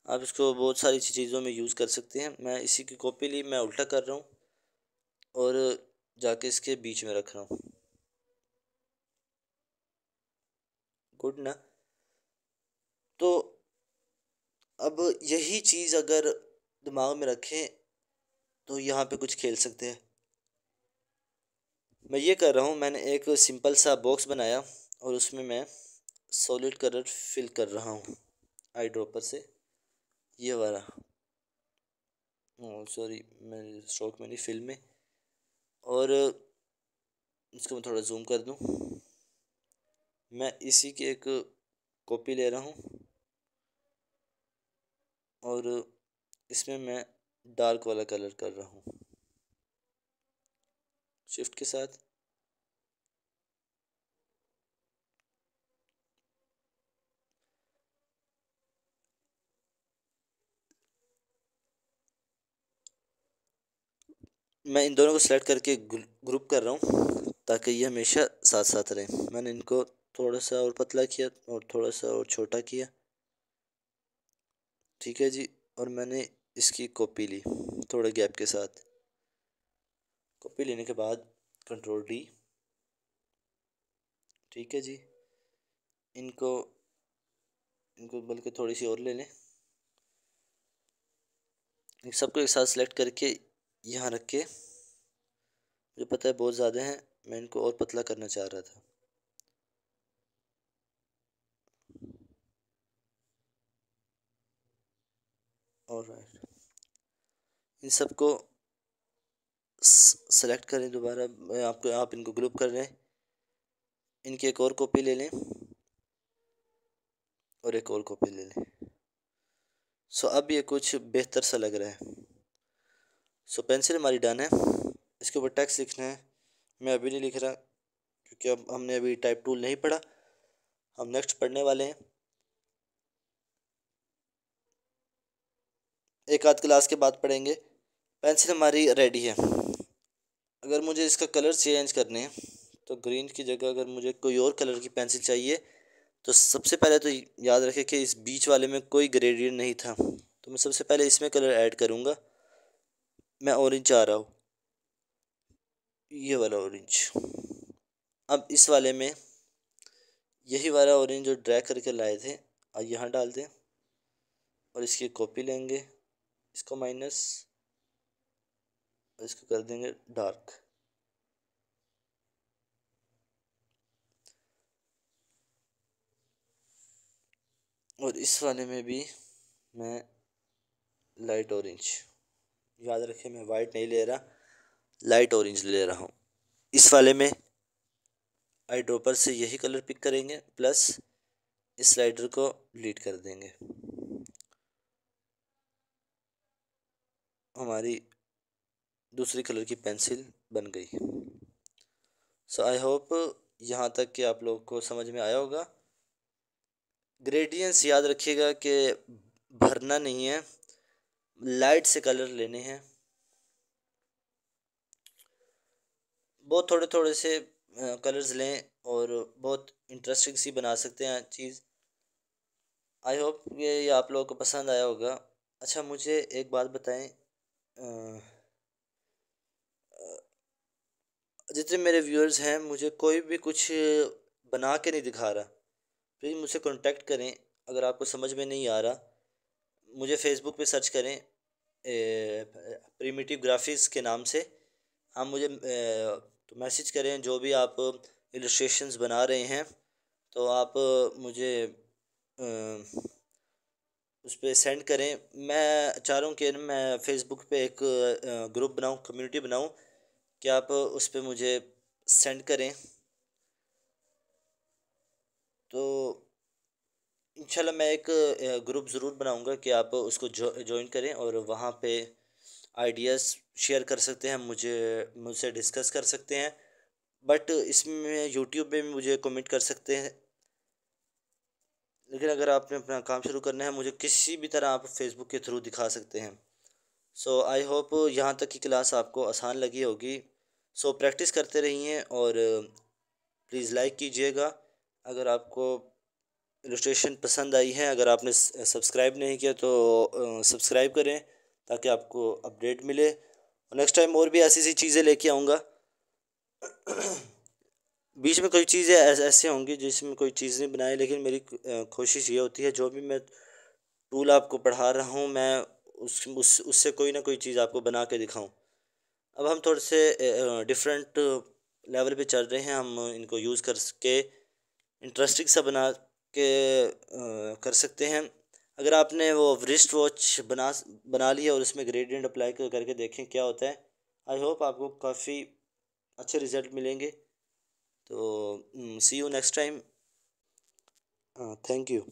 आप इसको बहुत सारी चीज़ों में यूज़ कर सकते हैं। मैं इसी की कॉपी ली, मैं उल्टा कर रहा हूँ और जाके इसके बीच में रख रहा हूँ। गुड ना। तो अब यही चीज़ अगर दिमाग में रखें तो यहाँ पे कुछ खेल सकते हैं। मैं ये कर रहा हूँ, मैंने एक सिंपल सा बॉक्स बनाया और उसमें मैं सॉलिड कलर फिल कर रहा हूँ आई ड्रॉपर से, ये वाला। सॉरी, मैं स्ट्रोक में नहीं, फिल में। और इसको मैं थोड़ा जूम कर दूँ। मैं इसी की एक कॉपी ले रहा हूँ और इसमें मैं डार्क वाला कलर कर रहा हूँ शिफ्ट के साथ। मैं इन दोनों को सेलेक्ट करके ग्रुप कर रहा हूँ ताकि ये हमेशा साथ साथ रहें। मैंने इनको थोड़ा सा और पतला किया और थोड़ा सा और छोटा किया, ठीक है जी। और मैंने इसकी कॉपी ली थोड़े गैप के साथ। कॉपी लेने के बाद कंट्रोल D, ठीक है जी। इनको इनको बल्कि थोड़ी सी और ले लें। इन सबको एक साथ सेलेक्ट करके यहाँ रख के, मुझे पता है बहुत ज़्यादा हैं, मैं इनको और पतला करना चाह रहा था। और इन सबको सेलेक्ट करें दोबारा। आप इनको ग्रुप कर रहे हैं। इनकी एक और कॉपी ले लें और एक और कॉपी ले लें। सो अब ये कुछ बेहतर सा लग रहा है। सो पेंसिल हमारी डन है। इसके ऊपर टेक्स्ट लिखना है। मैं अभी नहीं लिख रहा क्योंकि अब हमने अभी टाइप टूल नहीं पढ़ा, हम नेक्स्ट पढ़ने वाले हैं, एक आध क्लास के बाद पढ़ेंगे। पेंसिल हमारी रेडी है। अगर मुझे इसका कलर चेंज करने हैं तो ग्रीन की जगह अगर मुझे कोई और कलर की पेंसिल चाहिए तो सबसे पहले तो याद रखें कि इस बीच वाले में कोई ग्रेडियंट नहीं था, तो मैं सबसे पहले इसमें कलर ऐड करूँगा। मैं ऑरेंज चाह रहा हूँ, ये वाला ऑरेंज। अब इस वाले में यही वाला ऑरेंज जो ड्रैग करके लाए थे अब यहाँ डाल दें और इसकी कॉपी लेंगे, इसको माइनस और इसको कर देंगे डार्क। और इस वाले में भी मैं लाइट ऑरेंज, याद रखें मैं वाइट नहीं ले रहा, लाइट ऑरेंज ले रहा हूँ। इस वाले में आई ड्रॉपर से यही कलर पिक करेंगे प्लस इस स्लाइडर को डिलीट कर देंगे। हमारी दूसरी कलर की पेंसिल बन गई। सो आई होप यहाँ तक कि आप लोग को समझ में आया होगा। ग्रेडियंट्स याद रखिएगा कि भरना नहीं है, लाइट से कलर लेने हैं। बहुत थोड़े थोड़े से कलर्स लें और बहुत इंटरेस्टिंग सी बना सकते हैं चीज़। आई होप ये आप लोगों को पसंद आया होगा। अच्छा मुझे एक बात बताएं, जितने मेरे व्यूअर्स हैं, मुझे कोई भी कुछ बना के नहीं दिखा रहा। प्लीज़ मुझसे कांटेक्ट करें। अगर आपको समझ में नहीं आ रहा, मुझे फेसबुक पे सर्च करें प्रिमिटिव ग्राफिक्स के नाम से। आप मुझे तो मैसेज करें जो भी आप इलस्ट्रेशंस बना रहे हैं, तो आप मुझे उस पर सेंड करें। मैं चाह रहा हूँ कि मैं फ़ेसबुक पे एक ग्रुप बनाऊँ, कम्युनिटी बनाऊँ, कि आप उस पर मुझे सेंड करें। तो इंशाल्लाह मैं एक ग्रुप ज़रूर बनाऊँगा कि आप उसको ज्वाइन करें और वहाँ पे आइडियाज़ शेयर कर सकते हैं, मुझसे डिस्कस कर सकते हैं। बट इसमें यूट्यूब पे भी मुझे कमेंट कर सकते हैं, लेकिन अगर आपने अपना काम शुरू करना है मुझे किसी भी तरह आप फेसबुक के थ्रू दिखा सकते हैं। सो आई होप यहाँ तक की क्लास आपको आसान लगी होगी। सो प्रैक्टिस करते रहिए और प्लीज़ लाइक कीजिएगा अगर आपको इलस्ट्रेशन पसंद आई है। अगर आपने सब्सक्राइब नहीं किया तो सब्सक्राइब करें ताकि आपको अपडेट मिले। नेक्स्ट टाइम और भी ऐसी सी चीज़ें लेके आऊँगा। बीच में कोई चीज़ें ऐसे होंगी जिसमें कोई चीज़ नहीं बनाई, लेकिन मेरी कोशिश ये होती है जो भी मैं टूल आपको पढ़ा रहा हूँ मैं उससे कोई ना कोई चीज़ आपको बना के दिखाऊं। अब हम थोड़े से डिफरेंट लेवल पे चल रहे हैं, हम इनको यूज़ करके इंटरेस्टिंग सा बना के कर सकते हैं। अगर आपने वो रिस्ट वॉच बना लिया और उसमें ग्रेडियंट अप्लाई करके देखें क्या होता है। आई होप आपको काफ़ी अच्छे रिजल्ट मिलेंगे। तो see you next time. Thank you.